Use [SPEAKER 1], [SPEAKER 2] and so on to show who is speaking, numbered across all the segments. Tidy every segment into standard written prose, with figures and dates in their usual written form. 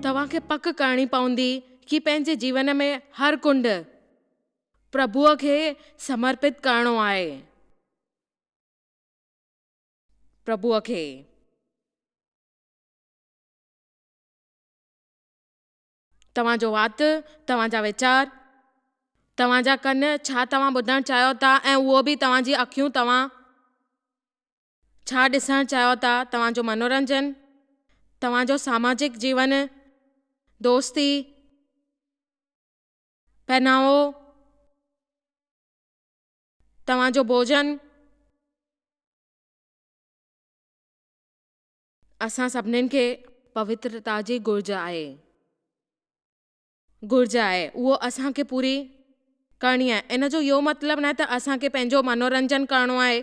[SPEAKER 1] तव्हांखे पक करणी पवंदी कि पंहिंजे जीवन में हर कुंड प्रभुअ खे समर्पित करणो आहे। प्रभुअ खे तव्हांजो वात, तव्हांजा वीचार, तव्हांजा कन, छा तव्हां ॿुधणु चाहियो था, ऐं उहो बि तव्हांजी अखियूं, तव्हां छा ॾिसणु चाहियो था, तव्हांजो मनोरंजन, तव्हांजो सामाजिक जीवन, दोस्ती, पहनावो, तव्हांजो भोजन, असां सभिनीनि खे पवित्रता जी घुर्ज आहे। उहो असांखे पूरी करणी आहे। इन जो इहो मतिलबु न आहे त असांखे पंहिंजो मनोरंजन करणो आहे।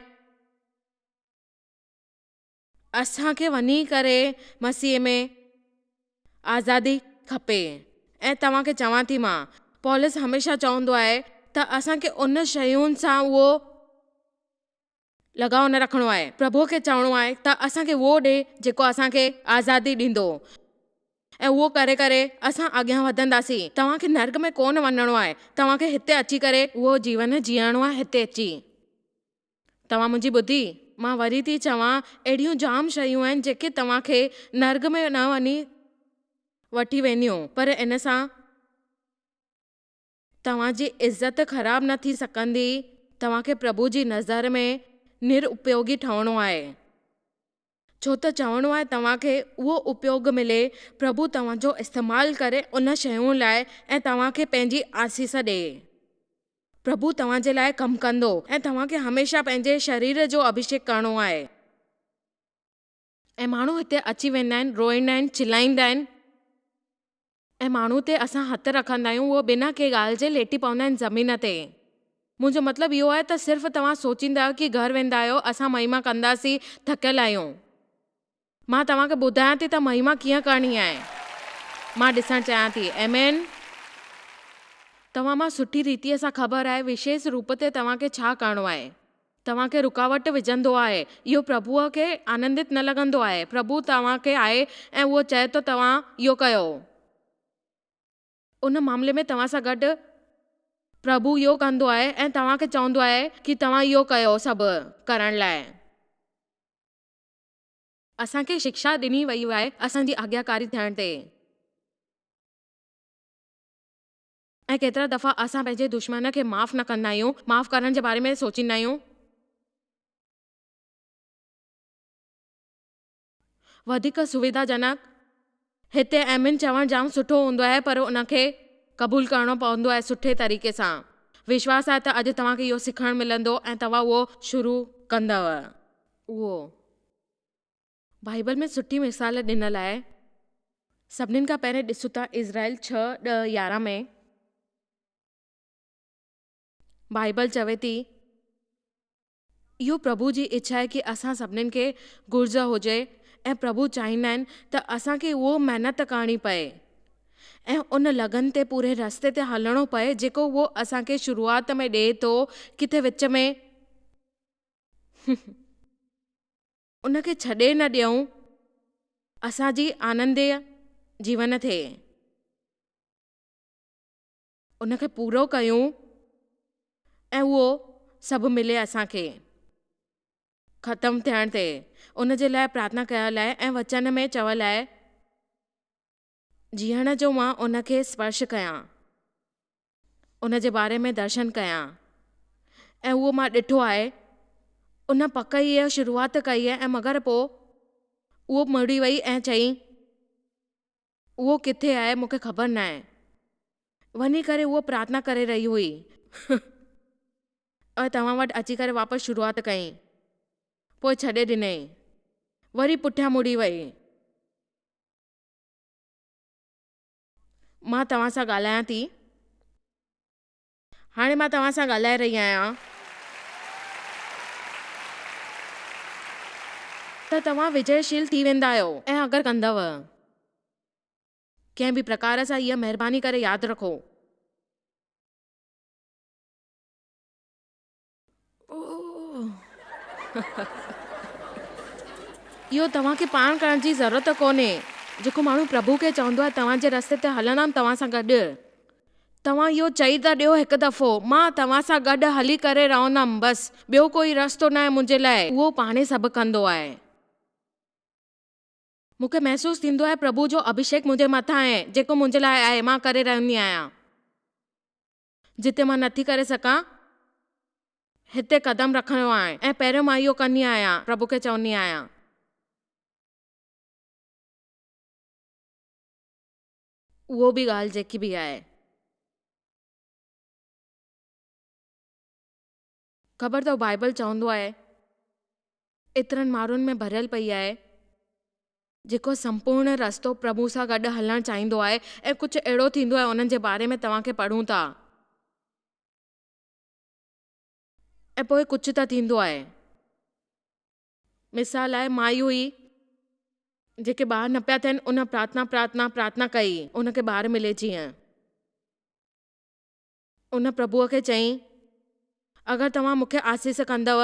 [SPEAKER 1] असांखे वञी करे मसीह में आज़ादी खपे। ऐं तव्हांखे चवां थी मां, पौलुस हमेशह चवंदो आहे त असांखे उन शयुनि सां उहो लगाव न रखणो आहे। प्रभुअ खे चवणो आहे त असांखे उहो ॾे जेको असांखे आज़ादी ॾींदो, ऐं उहो करे करे असां अॻियां वधंदासीं। तव्हांखे नर्क में कोन वञणो आहे, तव्हांखे हिते अची करे उहो जीवन जीअणो आहे। हिते अची तव्हां मुंहिंजी ॿुधी, मां वरी थी चवां, अहिड़ियूं जाम शयूं आहिनि जेके तव्हांखे नर्क में न वञी वठी वेंदियूं, पर इन सां तव्हांजी इज़त ख़राब न थी सघंदी। तव्हांखे प्रभु जी नज़र में निरुपयोगी ठहणो आहे, छो त चवणो आहे तव्हांखे उहो उपयोग मिले। प्रभु तव्हांजो इस्तेमालु करे उन शयुनि लाइ ऐं तव्हांखे पंहिंजी आसीस ॾे। प्रभु तव्हांजे लाइ कमु कंदो ऐं तव्हांखे हमेशह पंहिंजे शरीर जो अभिषेक करणो आहे। ऐं माण्हू हिते अची वेंदा आहिनि, रोईंदा आहिनि, चिलाईंदा आहिनि, ऐं माण्हू ते असां हथु रखंदा आहियूं, उहो बिना कंहिं ॻाल्हि जे लेटी पवंदा आहिनि ज़मीन ते। मुंहिंजो मतिलबु इहो आहे त सिर्फ़ु तव्हां सोचींदा आहियो कि घर वेंदा आहियो, असां महिमा कंदासीं, थकियल आहियूं। मां तव्हांखे ॿुधायां थी त महिमा कीअं करणी आहे। मां ॾिसणु चाहियां थी। आमेन। तव्हां मां सुठी रीतिअ सां ख़बर आहे विशेष रूप ते तव्हांखे छा करणो आहे। तव्हांखे रुकावट विझंदो आहे, इहो प्रभुअ खे आनंदित न लॻंदो आहे। प्रभु तव्हांखे आहे ऐं उहो चए थो तव्हां इहो कयो। उन मामले में तव्हां सां गॾु प्रभु इहो कंदो आहे ऐं तव्हांखे चवंदो आहे कि तव्हां इहो कयो सभु करण लाइ। असांखे शिक्षा ॾिनी वई आहे असांजी आज्ञाकारी थियण ते। ऐं केतिरा दफ़ा असां पंहिंजे दुश्मन खे माफ़ न कंदा आहियूं, माफ़ करण जे बारे में सोचींदा आहियूं। वधीक सुविधाजनक हिते आमीन चवणु जाम सुठो हूंदो आहे, पर उनखे क़बूल करणो पवंदो आहे सुठे तरीक़े सां। विश्वास आहे त अॼु तव्हांखे इहो सिखणु मिलंदो ऐं तव्हां उहो शुरू कंदव। उहो बाइबल में सुठी मिसाल ॾिनल आहे। सभिनीनि खां पहिरें ॾिसूं था इज़राइल 6:10-11 में बाइबल चवे थी, इहो प्रभु जी इच्छा आहे कि असां सभिनीनि खे घुर्ज हुजे ऐं प्रभु चाहींदा आहिनि त असांखे उहो महिनत करणी पए ऐं उन लगन ते पूरे रस्ते ते हलणो पए जेको उहो असांखे शुरूआत में ॾिए थो, किथे विच में उनखे छॾे न ॾियूं, असांजी आनंदीय जीवन थिए, उनखे पूरो कयूं ऐं उहो सभु मिले असांखे ख़तमु थियण ते। उन जे लाइ प्रार्थना कयल आहे ऐं वचन में चवल आहे जीअण जो मां उनखे स्पर्श कयां, उन जे बारे में दर्शन कयां। ऐं उहो मां ॾिठो आहे, उन पक ई शुरूआत कई आहे, ऐं मगर पोइ उहो मुड़ी वई ऐं चई उहो किथे आहे मूंखे ख़बर न आहे। वञी करे उहो प्रार्थना करे रही हुई और तव्हां वटि अची करे वापसि शुरूआत कई, पोइ छॾे ॾिनई, वरी पुठियां मुड़ी वई। मां तव्हां सां ॻाल्हायां थी, हाणे मां तव्हां सां ॻाल्हाए रही आहियां त तव्हां विजयशील थी वेंदा आहियो। ऐं अगरि कंदव कंहिं बि प्रकार सां, इहा महिरबानी करे यादि रखो, इहो तव्हांखे पाण करण जी ज़रूरत कोन्हे। जेको माण्हू प्रभु खे चवंदो आहे तव्हांजे रस्ते ते हलंदमि तव्हां सां गॾु, तव्हां इहो चई त ॾियो हिकु दफ़ो, मां तव्हां सां गॾु हली करे रहंदमि, बसि ॿियो कोई रस्तो न आहे मुंहिंजे लाइ, उहो पाणे सभु कंदो आहे। मूंखे महसूसु थींदो आहे प्रभु जो अभिषेक मुंहिंजे मथां आहे, जेको मुंहिंजे लाइ आहे, मां करे रहंदी आहियां। जिते मां नथी करे सघां हिते कदम रखणो आहे, ऐं पहिरियों मां इहो कंदी आहियां, प्रभु खे चवंदी आहियां। उहो बि ॻाल्हि जेकी बि आहे, ख़बर अथव बाइबल चवंदो आहे एतिरनि माण्हुनि में भरियल पई आहे जेको संपूर्ण रस्तो प्रभु सां गॾु हलणु चाहींदो आहे, ऐं कुझु अहिड़ो थींदो आहे उन्हनि जे बारे में तव्हांखे पढ़ूं था, ऐं पोइ कुझु त थींदो आहे। मिसाल आहे माई हुई जेके ॿार न पिया थियनि, उन प्रार्थना कई, उनखे ॿार मिले जीअं। उन प्रभुअ खे चयईं अगरि तव्हां मूंखे आसीस कंदव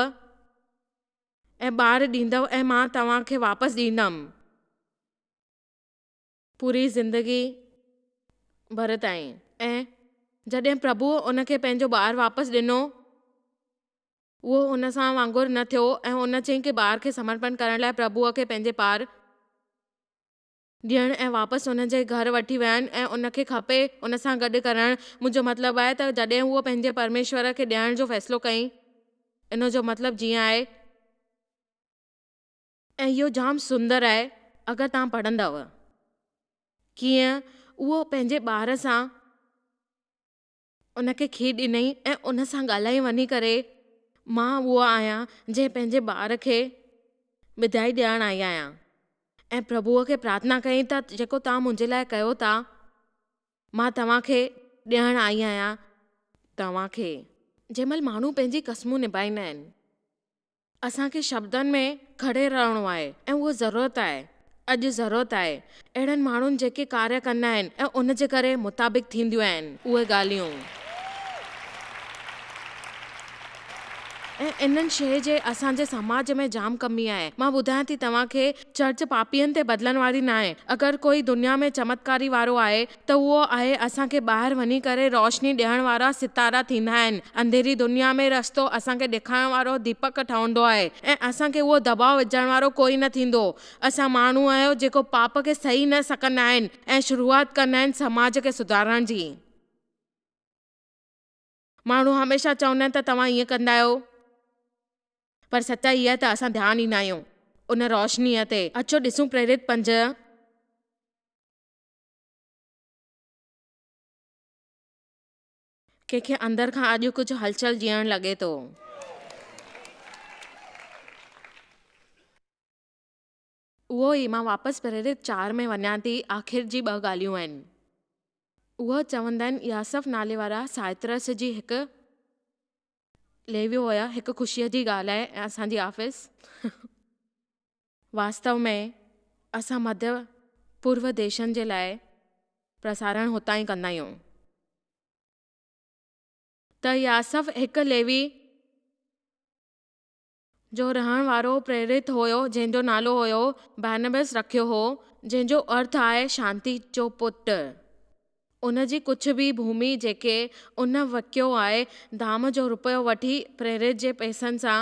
[SPEAKER 1] ऐं ॿार ॾींदव ऐं मां तव्हांखे वापसि ॾींदमि पूरी ज़िंदगी भर ताईं। ऐं जॾहिं प्रभुअ उनखे पंहिंजो ॿारु वापसि ॾिनो, उहो उन सां वांगुरु न थियो, ऐं उन चयईं की ॿार खे समर्पण करण लाइ प्रभुअ खे पंहिंजे पार ॾियणु ऐं वापसि उन जे घर वठी वञनि, ऐं उनखे खपे उन सां गॾु करणु। मुंहिंजो मतिलबु आहे त जॾहिं उहो पंहिंजे परमेश्वर खे ॾियण जो फ़ैसिलो कयईं, इन जो मतिलबु जीअं आहे, ऐं इहो जाम सुंदर आहे अगरि तव्हां पढ़ंदव कीअं उहो पंहिंजे ॿार सां उनखे खीर ॾिनई ऐं उन सां ॻाल्हाई वञी करे, मां उहो आहियां जंहिं पंहिंजे ॿार खे ॿधाई ॾियणु आई आहियां, ऐं प्रभुअ खे प्रार्थना कई त जेको तव्हां मुंहिंजे लाइ कयो था, मां तव्हांखे ॾियणु आई आहियां। तव्हांखे जंहिं महिल माण्हू पंहिंजी क़स्मूं निभाईंदा आहिनि, असांखे शब्दनि में खड़े रहणो आहे, ऐं उहो ज़रूरत आहे, अॼु ज़रूरत आहे अहिड़नि माण्हुनि जेके कार्य कंदा आहिनि ऐं उन जे करे मुताबिक़ थींदियूं आहिनि उहे ॻाल्हियूं। ऐं इन्हनि शइ जे असांजे समाज में जाम कमी आहे। मां ॿुधायां थी तव्हांखे, चर्च पापियनि ते बदिलण वारी न आहे। अगरि कोई दुनिया में चमत्कारी वारो आहे त उहो आहे असांखे ॿाहिरि वञी करे रोशनी ॾियण वारा सितारा थींदा आहिनि। अंधेरी दुनिया में रस्तो असांखे ॾेखारण वारो दीपक ठहंदो आहे, ऐं असांखे उहो दबाव विझण वारो कोई न थींदो। असां माण्हू आहियो जेको पाप खे सही न सघंदा आहिनि ऐं शुरूआति कंदा आहिनि समाज खे सुधारण जी। माण्हू हमेशह चवंदा आहिनि त तव्हां ईअं कंदा आहियो, पर सचाई इहा त असां ध्यानु ॾींदा आहियूं उन रोशनीअ ते। अचो ॾिसूं प्रेरित 5। कंहिंखे अंदर खां अॼु कुझु हलचल जीअण लॻे थो। उहो ई मां वापसि प्रेरित 4 में वञा थी। आख़िर जी 2 ॻाल्हियूं आहिनि। उहो चवंदा आहिनि यासफ नाले वारा साइत्रस जी हिकु लेवियो हुया। हिकु ख़ुशीअ जी ॻाल्हि आहे ऐं असांजी ऑफिस वास्तव में असां मध्य पूर्व देशनि जे लाइ प्रसारण हुतां ई कंदा आहियूं। त यासफ हिकु लेवी जो रहण वारो प्रेरित हुयो, जंहिंजो नालो हुयो बारनबास रखियो हो, जंहिंजो अर्थ आहे शांती जो पुटु। उन जी कुझु बि भूमि जेके उन वकियो आहे धाम जो रुपयो वठी प्रेरित जे पैसनि सां।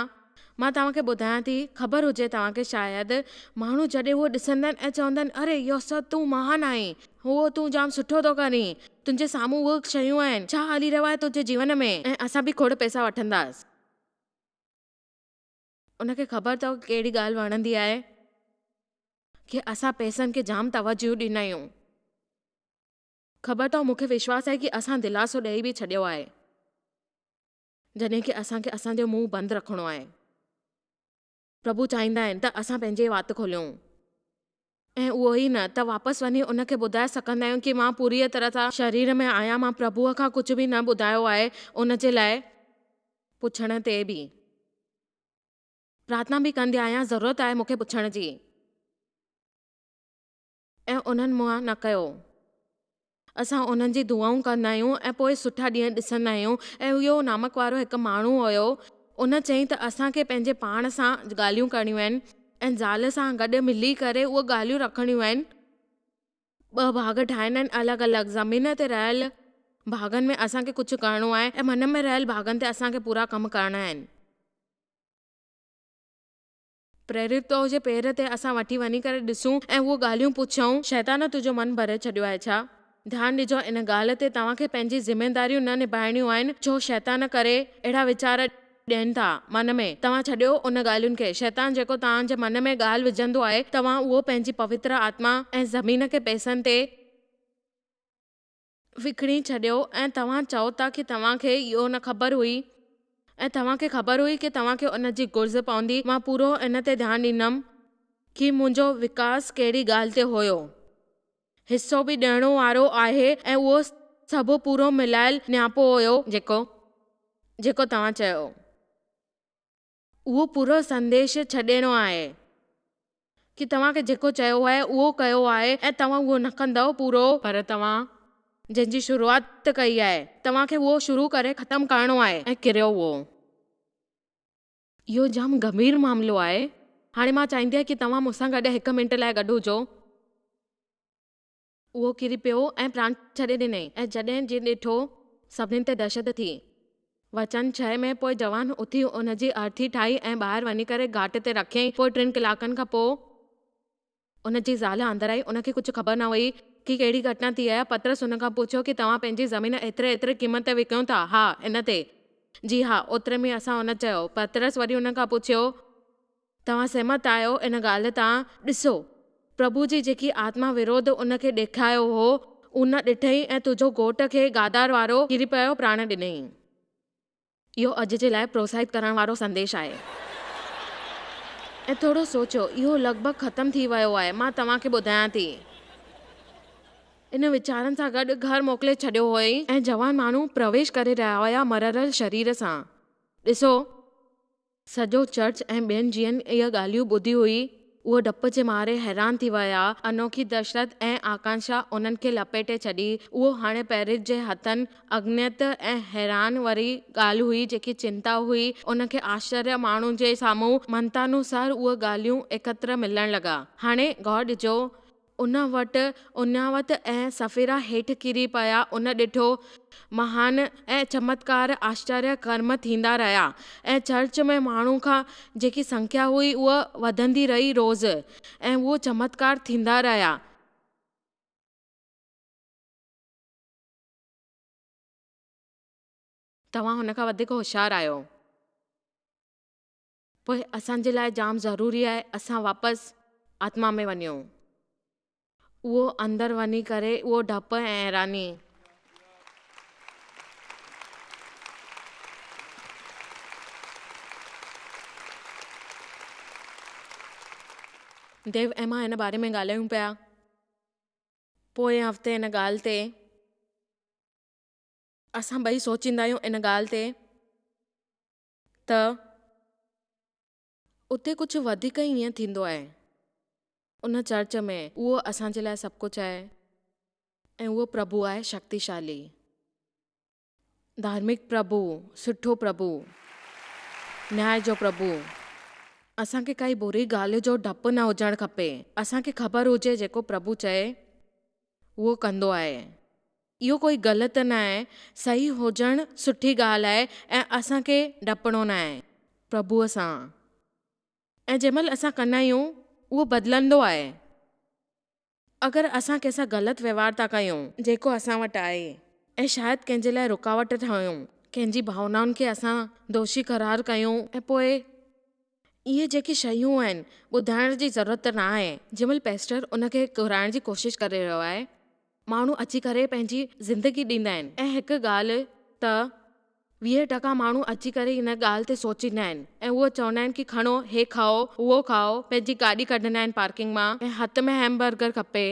[SPEAKER 1] मां तव्हांखे ॿुधायां थी, ख़बर हुजे तव्हांखे शायदि, माण्हू जॾहिं उहो ॾिसंदा आहिनि ऐं चवंदा आहिनि अरे यासफ तूं महान आहीं, उहो तूं जाम सुठो थो करीं, तुंहिंजे साम्हूं उहे शयूं आहिनि, छा हली रहियो आहे तुंहिंजे जीवन में, ऐं असां बि खोड़ पैसा वठंदासीं। उनखे ख़बर अथव कहिड़ी ॻाल्हि वणंदी आहे कि असां पैसनि खे जाम तवजो ॾींदा आहियूं। ख़बर अथव मूंखे विश्वास आहे कि असां दिलासो ॾेई बि छॾियो आहे जॾहिं कि असांखे असांजो मुंहुं बंदि रखिणो आहे। प्रभु चाहींदा आहिनि त असां पंहिंजी वात खोलियूं, ऐं उहो ई न त वापसि वञी उनखे ॿुधाए सघंदा आहियूं कि मां पूरी तरह सां शरीर में आहियां, मां प्रभुअ खां कुझु बि न ॿुधायो आहे। उन जे लाइ पुछण ते बि प्रार्थना बि कंदी आहियां, ज़रूरत आहे मूंखे पुछण जी, ऐं उन्हनि मां न कयो। असां उन्हनि जी दुआऊं कंदा आहियूं ऐं पोइ सुठा ॾींहं ॾिसंदा आहियूं। ऐं इहो नामक वारो हिकु माण्हू हुयो, उन चयईं त असांखे पंहिंजे पाण सां ॻाल्हियूं करणियूं आहिनि ऐं ज़ाल सां गॾु मिली करे उहे ॻाल्हियूं रखणियूं आहिनि ॿ भाग ठाहिणा आहिनि अलॻि अलॻि। ज़मीन ते रहियल भागनि में असांखे कुझु करिणो आहे ऐं मन में रहियल भागनि ते असांखे पूरा कम करणा आहिनि। प्रेरित जे पेर ते असां वठी वञी करे ॾिसूं ऐं उहो ॻाल्हियूं पुछूं, शैतान तुंहिंजो मन भरे छॾियो आहे छा? ध्यानु ॾिजो, इन ॻाल्हि ते तव्हांखे पंहिंजी ज़िमेदारियूं न निभाइणियूं आहिनि छो शैतान करे अहिड़ा वीचार ॾियनि था मन में। तव्हां छॾियो उन ॻाल्हियुनि खे। शैतान जेको तव्हांजे मन में ॻाल्हि विझंदो आहे, तव्हां उहो पंहिंजी पवित्र आत्मा ऐं ज़मीन खे पैसनि ते विकिणी छॾियो ऐं तव्हां चओ था कि तव्हांखे इहो न ख़बर हुई ऐं तव्हांखे ख़बर हुई कि तव्हांखे उन जी घुर्ज पवंदी। मां पूरो इन ते ध्यानु ॾींदमि कि मुंहिंजो विकास कहिड़ी ॻाल्हि ते हुयो। हिसो बि ॾियणो वारो आहे ऐं उहो सभु पूरो मिलायल नियापो हुयो जेको तव्हां चयो। उहो पूरो संदेश छॾिणो आहे कि तव्हांखे जेको चयो आहे उहो कयो आहे ऐं तव्हां उहो न कंदव पूरो, पर तव्हां जंहिंजी शुरूआत कई आहे तव्हांखे उहो शुरू करे ख़तमु करणो आहे ऐं किरियो उहो। इहो जाम गंभीर मामिलो आहे। हाणे मां चाहींदी आहियां कि तव्हां मूंसां गॾु 1 मिंट लाइ गॾु हुजो। उहो किरी पियो ऐं प्राण छॾे ॾिनई ऐं जॾहिं जी ॾिठो सभिनीनि ते दहशत थी। वचन 6 में पोइ जवान उथी उन जी अर्थी ठाही ऐं ॿाहिरि वञी करे घाट ते रखियईं। पोइ 3 कलाकनि खां पोइ उन जी ज़ाल अंदरि आई। उनखे कुझु ख़बर न हुई कि कहिड़ी घटना थी आहे। पतरस उन खां पुछियो कि तव्हां पंहिंजी ज़मीन एतिरे क़ीमत ते विकिणो था? हा, इन ते। जी हा, ओतिरे में असां हुन चयो। पतरस वरी उन खां पुछियो, तव्हां सहमत आहियो इन ॻाल्हि तां? ॾिसो, प्रभु जी जेकी आत्मा विरोध उनखे ॾेखारियो हो उन ॾिठई ऐं तुंहिंजो घोट खे गादार वारो किरी पियो प्राण ॾिनई। इहो अॼु जे लाइ प्रोत्साहित करण वारो संदेश आहे। ऐं थोरो सोचो, इहो लॻभॻि ख़तमु थी वियो आहे। मां तव्हांखे ॿुधायां थी, इन वीचारनि सां गॾु घर मोकिले छॾियो हुअई ऐं जवान माण्हू प्रवेश करे रहिया हुया मरल शरीर सां। ॾिसो, सॼो चर्च ऐं ॿियनि जीअं इहे ॻाल्हियूं ॿुधी हुई उहो डप जे मारे हैरान थी विया। अनोखी दहशत ऐं आकांक्षा उन्हनि खे लपेटे छॾी। उहो हाणे पेरिस जे हथनि अग्नियत ऐं हैरान वारी ॻाल्हि हुई जेकी चिंता हुई। उनखे आश्चर्य माण्हुनि जे साम्हूं मंतानुसार उहे ॻाल्हियूं एकत्र मिलण लॻा। हाणे गौर ॾिजो, उन वटि उन्यावत ऐं सफ़ीरा हेठि किरी पिया। उन ॾिठो महान ऐं चमत्कार आश्चर्य कर्म थींदा रहिया ऐं चर्च में माण्हू खां जेकी संख्या हुई उहा वधंदी रही रोज़ ऐं उहो चमत्कार थींदा रहिया। तव्हां हुन खां वधीक होशियारु आहियो। पोइ असांजे लाइ जाम ज़रूरी आहे असां वापसि आत्मा में वञूं। उहो अंदरि वञी करे उहो डप ऐं हैरानी देव ऐं मां हिन बारे में ॻाल्हायूं पिया। पोइ हफ़्ते हिन ॻाल्हि ते असां ॿई सोचींदा आहियूं इन ॻाल्हि ते त उते कुझु वधीक ई ईअं थींदो आहे। उन चर्च में उहो असांजे लाइ सभु कुझु आहे ऐं उहो प्रभु आहे शक्तिशाली, धार्मिक प्रभु, सुठो प्रभु, न्याय जो प्रभु। असांखे काई बुरी ॻाल्हि जो डपु न हुजणु खपे। असांखे ख़बर हुजे जेको प्रभु चए उहो कंदो आहे। इहो कोई ग़लति न आहे, सही हुजणु सुठी ॻाल्हि आहे ऐं असांखे डपणो न आहे प्रभुअ सां। ऐं जंहिंमहिल असां कंदा आहियूं उहो बदिलंदो आहे। अगरि असां कंहिंसां ग़लति व्यवहार था कयूं जेको असां वटि आहे ऐं शायदि कंहिंजे लाइ रुकावट ठहियूं, कंहिंजी भावनाउनि खे असां दोषी करार कयूं ऐं पोइ इहे जेकी शयूं आहिनि ॿुधाइण जी ज़रूरत न आहे। जंहिंमहिल पेस्टर उनखे घुराइण जी कोशिशि करे रहियो आहे, माण्हू अची करे पंहिंजी ज़िंदगी ॾींदा आहिनि ऐं हिकु ॻाल्हि त 20% माण्हू अची करे हिन ॻाल्हि ते सोचींदा आहिनि ऐं उहो चवंदा आहिनि कि खणो, हे खाओ, उहो खाओ। पंहिंजी गाॾी कढंदा आहिनि पार्किंग मां ऐं हथ में हैमबर्गर खपे।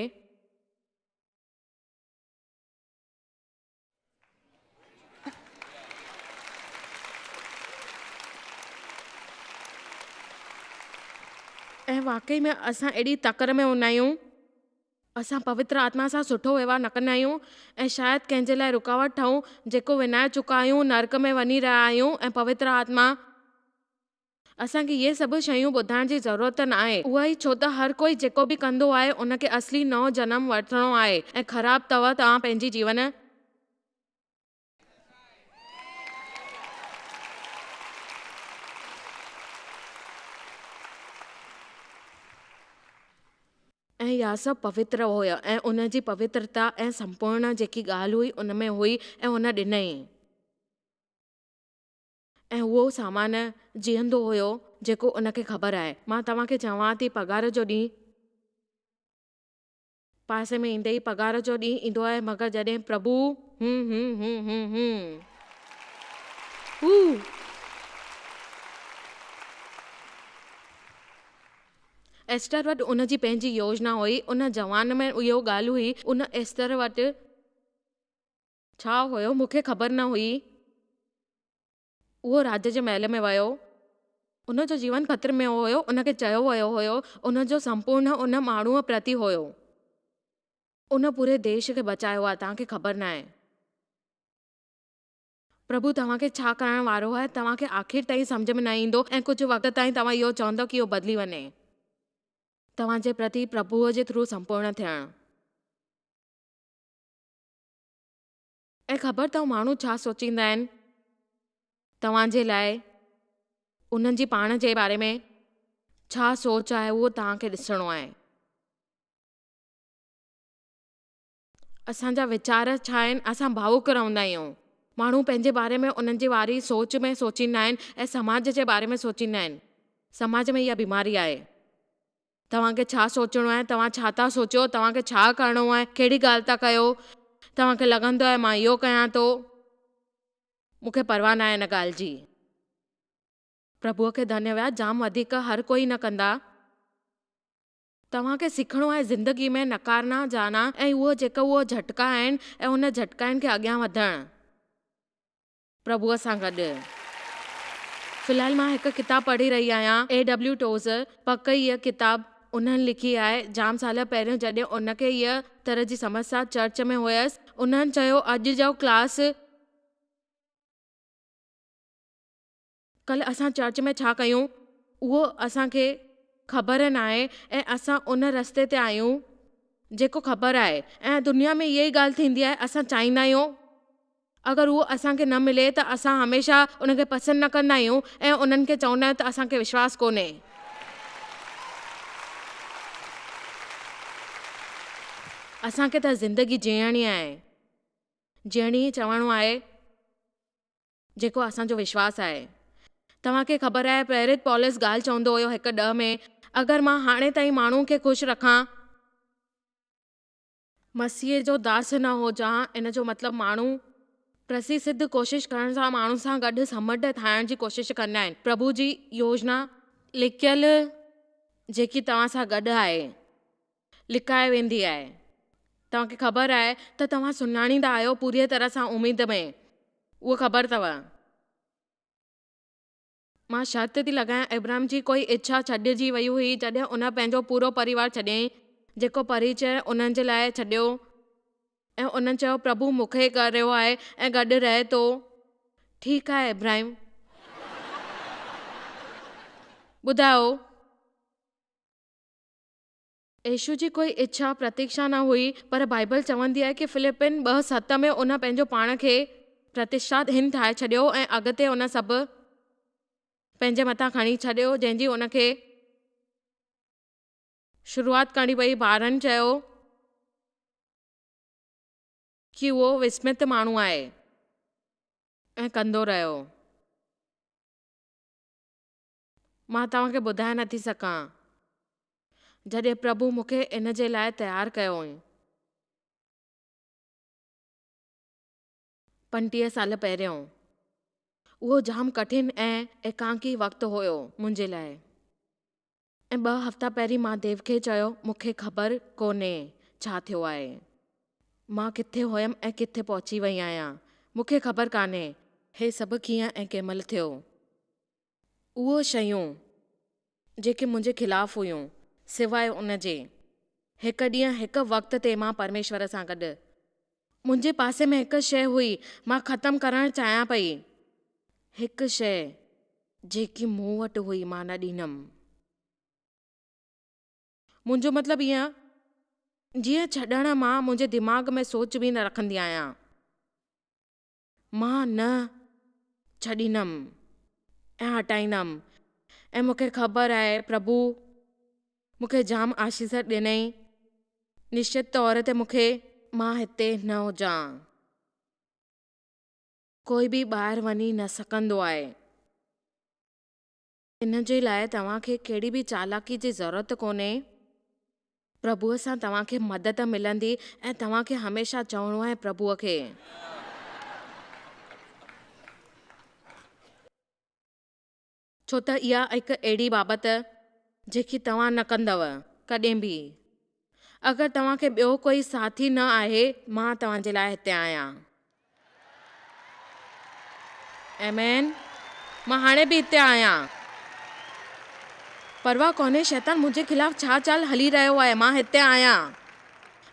[SPEAKER 1] ऐं वाकई में असां एॾी तकर में हूंदा आहियूं, असां पवित्र आत्मा सां सुठो व्यवहार न कंदा आहियूं ऐं शायदि कंहिंजे लाइ रुकावट ठहूं जेको विञाए चुका आहियूं, नर्क में वञी रहिया आहियूं ऐं पवित्र आत्मा असांखे इहे सभु शयूं ॿुधाइण जी ज़रूरत न आहे। उहा ई छो त हर कोई जेको बि कंदो आहे उनखे असली नओं जनम वठिणो आहे ऐं ख़राबु अथव तव्हां पंहिंजी जीवन। ऐं इहा सभु पवित्र हुया ऐं उनजी पवित्रता ऐं संपूर्ण जेकी ॻाल्हि हुई उन में हुई ऐं उन ॾिनई ऐं उहो सामान जीअंदो हुयो जेको उनखे ख़बर आहे। मां तव्हांखे चवां थी पघार जो ॾींहुं पासे में ईंदे ई पघार जो ॾींहुं ईंदो आहे, मगर जॾहिं प्रभु हू एस्टर वटि उनजी पंहिंजी योजना हुई। उन जवान में इहो ॻाल्हि हुई। उन एस्टर वटि छा हुयो मूंखे ख़बर न हुई। उहो राज जे महल में वियो, उनजो जीवन ख़तरे में हुयो। उनखे चयो वियो हुयो, उनजो संपूर्ण उन माण्हूअ प्रति हुयो। उन पूरे देश खे बचायो आहे, तव्हांखे ख़बर न आहे। प्रभु तव्हांखे छा करण वारो आहे तव्हांखे आख़िर ताईं सम्झ में न ईंदो ऐं कुझु वक़्त ताईं तव्हां इहो चवंदव कि इहो बदिली वञे। तव्हांजे प्रति प्रभुअ जे थ्रू संपूर्ण थियणु। ऐं ख़बर अथव माण्हू छा सोचींदा आहिनि तव्हांजे लाइ, उन्हनि जी पाण जे बारे में छा सोच आहे उहो तव्हांखे ॾिसणो आहे। असांजा वीचार छा आहिनि, असां भावुक रहंदा आहियूं। माण्हू पंहिंजे बारे में उन्हनि जी वारी सोच में सोचींदा आहिनि ऐं समाज जे बारे में सोचींदा आहिनि। समाज में इहा बीमारी आहे। तव्हांखे छा सोचणो आहे, तव्हां छा था सोचो, तव्हांखे छा करिणो आहे, कहिड़ी ॻाल्हि था कयो। तव्हांखे लॻंदो आहे मां इहो कयां थो, मूंखे परवाह न आहे हिन ॻाल्हि जी। प्रभुअ खे धन्यवाद, जाम वधीक हर कोई न कंदा। तव्हांखे सिखणो आहे ज़िंदगी में नकारना जाना ऐं उहो झटका आहिनि ऐं उन झटकाइनि खे अॻियां वधणु प्रभुअ सां गॾु। फ़िलहाल मां हिकु किताबु पढ़ी रही आहियां, A.W. टोज़र। पक हीअ किताबु उन्हनि लिखी आहे जाम साल पहिरियों, जॾहिं उनखे हीअ तरह जी समस्या चर्च में हुयसि। उन्हनि चयो अॼु जो क्लास कल्ह असां चर्च में छा कयूं उहो असांखे ख़बर न आहे ऐं असां उन रस्ते ते आहियूं जेको ख़बर आहे। ऐं दुनिया में इहा ई ॻाल्हि थींदी आहे, असां चाहींदा आहियूं अगरि उहो असांखे न मिले त असां हमेशह उनखे पसंदि न कंदा आहियूं ऐं उन्हनि खे चवंदा आहियूं त असांखे विश्वास कोन्हे। असांखे त ज़िंदगी जीअणी आहे, जीअणी चवणो आहे जेको असांजो विश्वास आहे। तव्हांखे ख़बर आहे प्रेरित पौलुस ॻाल्हि चवंदो हुयो 1:10 में, अगरि मां हाणे ताईं माण्हू खे ख़ुशि रखां, मसीह जो दास न हुजां, इन जो मतिलबु माण्हू प्रसिद्ध कोशिश करण सां माण्हू सां गॾु समड ठाहिण जी कोशिश कंदा आहिनि। प्रभु जी योजना लिकियल जेकी तव्हां सां गॾु आहे लिकाए वेंदी आहे। तव्हांखे ख़बर आहे त तव्हां सुञाणींदा आहियो पूरी तरह सां उमेद में, उहो ख़बर अथव। मां शर्त थी लॻायां इब्राहिम जी कोई इच्छा छॾिजी वई हुई जॾहिं उन पंहिंजो पूरो परिवार छॾियईं, जेको परिचय उन्हनि जे लाइ छॾियो ऐं उन्हनि चयो प्रभु मूंखे करियो आहे ऐं गॾु रहे थो। ठीकु आहे इब्राहिम, ॿुधायो यीशु जी कोई इच्छा प्रतीक्षा न हुई, पर बाइबल चवंदी आहे कि फिलिपिन 2:7 में उन पंहिंजो पाण खे प्रतिष्ठाहीन ठाहे छॾियो ऐं अॻिते उन सभु पंहिंजे मथां खणी छॾियो जंहिंजी उनखे शुरूआत करणी पई। ॿारनि चयो कि उहो विस्मित माण्हू आहे ऐं कंदो रहियो। मां तव्हांखे ॿुधाए नथी सघां जॾहिं प्रभु मूंखे इन जे लाइ तयारु कयो हुई 35 साल पहिरियों। उहो जाम कठिन ऐं एकांकी वक़्तु हुयो मुंहिंजे लाइ। ऐं 2 हफ़्ता पहिरीं मां देव खे चयो मूंखे ख़बर कोन्हे छा थियो आहे, मां किथे हुयमि ऐं किथे पहुची वई आहियां, मूंखे ख़बर कान्हे हे सभु कीअं ऐं कंहिं महिल थियो। उहो शयूं जेके मुंहिंजे ख़िलाफ़ हुयूं, सिवाय उन जे हिकु ॾींहुं हिकु वक़्त ते मां परमेश्वर सां गॾु, मुंहिंजे पासे में हिकु शइ हुई मां ख़तमु करणु चाहियां पई, हिकु शइ जेकी मूं वटि हुई मां न ॾींदमि। मुंहिंजो मतिलबु ईअं, जीअं छॾण मां मुंहिंजे दिमाग़ में सोच बि न रखंदी आहियां, मां न छॾींदमि ऐं हटाईंदमि। ऐं मूंखे ख़बर आहे प्रभु मूंखे जाम आशीष ॾिनई, निश्चित तौर ते मां हिते न हुजां, कोई बि ॿाहिरि वञी न सघंदो आहे। इन जे लाइ तव्हांखे कहिड़ी बि चालाकी जी ज़रूरत कोन्हे। प्रभुअ सां तव्हांखे मदद मिलंदी ऐं तव्हांखे हमेशह चवणो आहे प्रभुअ खे, छो त इहा हिकु अहिड़ी बाबति जेकी तव्हां न कंदव कॾहिं बि। अगरि तव्हांखे ॿियो कोई साथी न आहे, मां तव्हांजे लाइ हिते आहियां। आमीन। मां हाणे बि हिते आहियां। परवाह कोन्हे शैतान मुंहिंजे ख़िलाफ़ छा चाल हली रहियो आहे, मां हिते आहियां।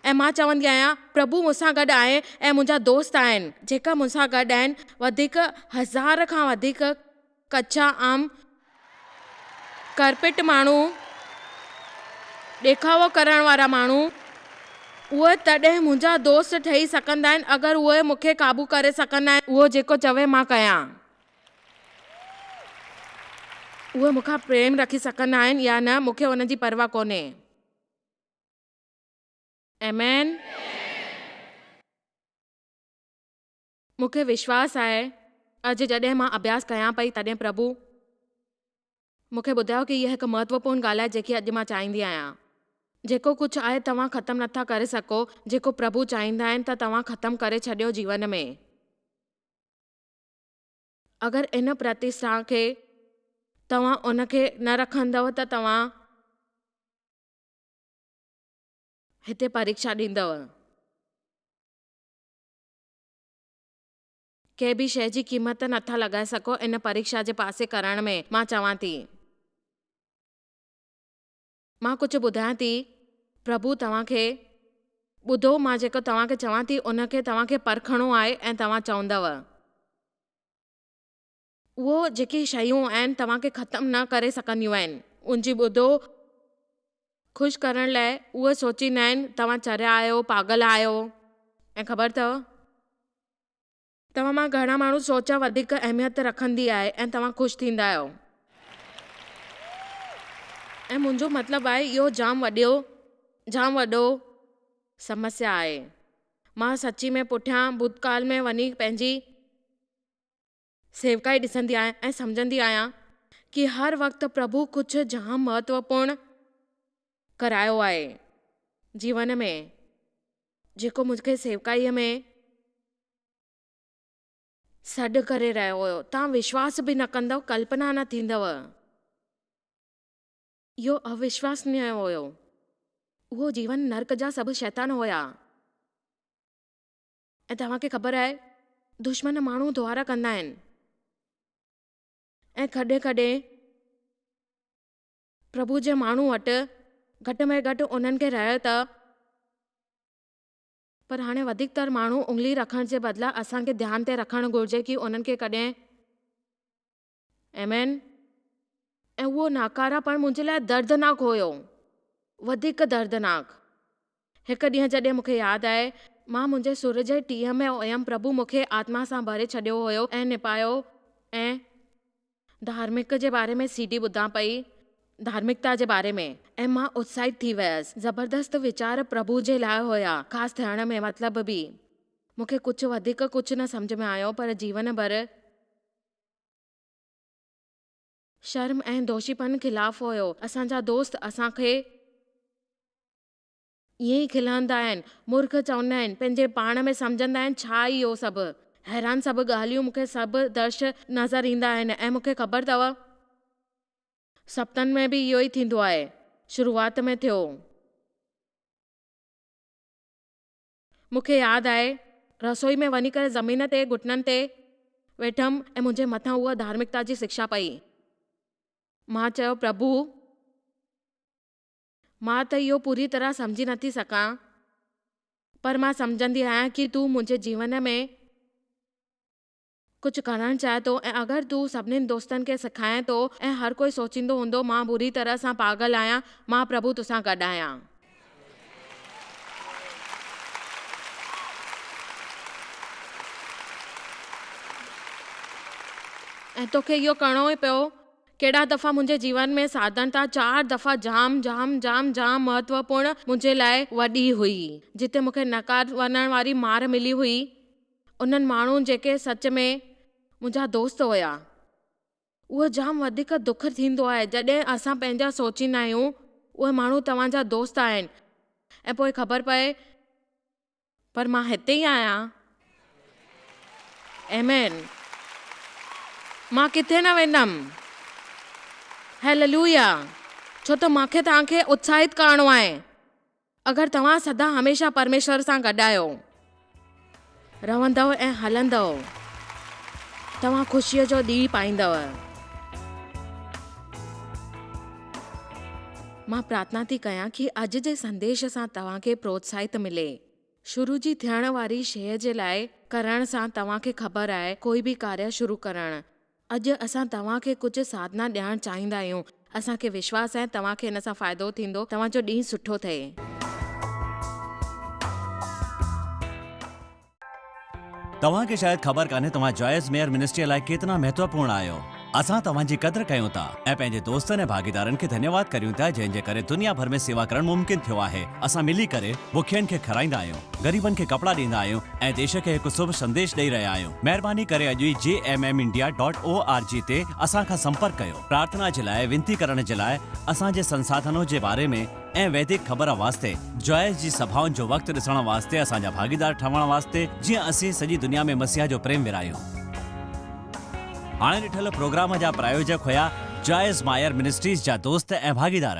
[SPEAKER 1] ऐं मां चवंदी आहियां प्रभु मूंसां गॾु आहे ऐं मुंहिंजा दोस्त आहिनि जेका मूंसां गॾु आहिनि, वधीक 1000 खां वधीक कचा आम करपिट माण्हू, ॾेखावो करण वारा माण्हू, उहे तॾहिं मुंहिंजा दोस्त ठही सघंदा आहिनि अगरि उहे मूंखे क़ाबू करे सघंदा आहिनि। उहो जेको चवे मां कयां, उहे मूंखां प्रेम रखी सघंदा आहिनि या न, मूंखे हुन जी परवाह कोन्हे। आमीन। मूंखे विश्वास आहे अॼु जॾहिं मां अभ्यास कयां पई तॾहिं प्रभु मूंखे ॿुधायो कि इहा हिकु महत्वपूर्ण ॻाल्हि आहे जेकी अॼु मां चाहींदी आहियां। जेको कुझु आहे तव्हां ख़तमु नथा करे सघो, जेको प्रभु चाहींदा आहिनि त तव्हां ख़तमु करे छॾियो जीवन में। अगरि इन प्रतिष्ठा खे तव्हां उनखे न रखंदव त तव्हां हिते परीक्षा ॾींदव। कंहिं बि शइ जी क़ीमत नथा लॻाए सघो इन परीक्षा जे पासे करण में। मां चवां थी, मां कुझु ॿुधायां थी, प्रभु तव्हांखे ॿुधो, मां जेको तव्हांखे चवां थी उनखे तव्हांखे परखणो आहे ऐं तव्हां चवंदव। उहो जेकी शयूं आहिनि तव्हांखे ख़तमु न करे सघंदियूं आहिनि, उनजी ॿुधो ख़ुशि करण लाइ उहे सोचींदा आहिनि तव्हां चरिया आहियो, पागल आहियो। ऐं ख़बर अथव तव्हां मां घणा माण्हू सोच वधीक अहमियत रखंदी आहे ऐं तव्हां ख़ुशि थींदा आहियो। ऐं मुंहिंजो मतिलबु आहे इहो जाम वॾो समस्या आहे। मां सची में पुठियां भूतकाल में वञी पंहिंजी सेवकाई ॾिसंदी आहियां ऐं सम्झंदी आहियां कि हर वक़्तु प्रभु कुझु जाम महत्वपूर्ण करायो आहे जीवन में, जेको मूंखे सेवकाईअ में सॾु करे रहियो हुयो। तव्हां विश्वास बि न कंदव, कल्पना न थींदव। इहो अविश्वसनीय हुयो। उहो जीवन नर्क जा सभु शैतान हुया। ऐं तव्हांखे ख़बर आहे दुश्मन माण्हू द्वारा कंदा आहिनि ऐं कॾहिं कॾहिं प्रभु जे माण्हू वटि घटि में घटि उन्हनि खे रहियो त, पर हाणे वधीकतर माण्हू उंगली रखण जे बदिला असांखे ध्यान ते रखणु घुर्जे कि उन्हनि खे कॾहिं। आमीन। ऐं उहो नाकारापण मुंहिंजे लाइ दर्दनाक हुयो, वधीक दर्दनाक। हिकु ॾींहुं जॾहिं मूंखे यादि आहे मां मुंहिंजे सुर जे टीह में हुयमि, प्रभु मूंखे आत्मा सां भरे छॾियो हुयो ऐं निपायो ऐं धार्मिक जे बारे में सीडी ॿुधां पई, धार्मिकता जे बारे में, ऐं मां उत्साहित थी वियसि। ज़बरदस्त वीचार प्रभु जे लाइ हुया, ख़ासि थियण में मतलब बि। मूंखे कुझु वधीक कुझु न सम्झ में आयो, पर जीवन भर शर्म ऐं दोषीपन खिलाफ़ हुयो। असांजा दोस्त असांखे ईअं ई खिलंदा आहिनि, मूर्ख चवंदा आहिनि, पंहिंजे पाण में सम्झंदा आहिनि छा इहो सभु हैरान सभु ॻाल्हियूं, मूंखे सभु दर्श नज़र ईंदा आहिनि। ऐं मूंखे ख़बर अथव सप्तनि में बि इहो ई थींदो आहे। शुरूआत में थियो, मूंखे यादि आहे रसोई में वञी करे ज़मीन ते घुटननि ते वेठमि ऐं मुंहिंजे मथां उहा धार्मिकता जी शिक्षा पई। मां चयो प्रभु मां त इहो पूरी तरह सम्झी नथी सघां, पर मां सम्झंदी आहियां कि तूं मुंहिंजे जीवन में कुझु करणु चाहे थो ऐं अगरि तूं सभिनीनि दोस्तनि खे सेखारे थो ऐं हर कोई सोचींदो हूंदो मां बुरी तरह सां पागल आहियां, मां प्रभु तोसां गॾु आहियां। ऐं तोखे इहो करिणो ई पियो। केॾा दफ़ा मुंहिंजे जीवन में साधन था, 4 दफ़ा जाम जाम जाम जाम महत्वपूर्ण मुंहिंजे लाइ वॾी हुई, जिते मूंखे नकार वञण वारी मार मिली हुई। उन्हनि माण्हुनि जेके सच में मुंहिंजा दोस्त हुया, उहो जाम वधीक दुख थींदो आहे जॾहिं असां पंहिंजा सोचींदा आहियूं उहे माण्हू तव्हांजा दोस्त आहिनि ऐं पोइ ख़बर पए पर मां हिते ई आहियां। आमीन। मां किथे न वेंदमि। हालेलुया। छो त मूंखे तव्हांखे उत्साहित करणो आहे। अगरि तव्हां सदा हमेशह परमेश्वर सां गॾु आहियो, रहंदव ऐं हलंदव, तव्हां ख़ुशीअ जो ॾींहुं पाईंदव। मां प्रार्थना थी कयां कि अॼु जे संदेश सां तव्हांखे प्रोत्साहित मिले। शुरू जी थियण वारी शइ जे लाइ करण सां तव्हांखे ख़बर आहे कोई बि कार्य शुरू करणु। अॼु असां तव्हांखे कुझु साधना ॾियणु चाहींदा आहियूं। असांखे विश्वास आहे तव्हांखे हिन सां फ़ाइदो थींदो, तव्हांजो ॾींहुं सुठो थिए।
[SPEAKER 2] तव्हांखे शायद ख़बर कान्हे तव्हां जॉयस मेयर मिनिस्ट्री लाइ केतिरा महत्वपूर्ण आहियो। असां तव्हांजी क़दर कयूं था ऐं पंहिंजे दोस्तनि ऐं भागीदारनि खे धन्यवाद करियूं था जंहिंजे करे दुनिया भर में सेवा करणु मुमकिन थियो आहे। असां मिली करे बुखियनि खे खाराईंदा आहियूं, ग़रीबनि खे कपड़ा ॾींदा आहियूं ऐं देश खे हिकु शुभ संदेश ॾेई रहिया आहियूं। महिरबानी करे अॼु ई jmmindia.org ते असां खां संपर्क कयो। प्रार्थना जे लाइ, विनती करण जे लाइ, असांजे संसाधनों जे बारे में ऐं वैदिक ख़बर वास्ते, जॉयस जी सभाउनि जो वक़्तु ॾिसण वास्ते, असांजा भागीदार ठहण वास्ते, जीअं असीं सॼी दुनिया में मसीह जो प्रेम विरायूं। हाणे ॾिठल प्रोग्राम जा प्रायोजक हुया जॉयस मायर मिनिस्ट्रीज़ जा दोस्त ऐं भागीदार।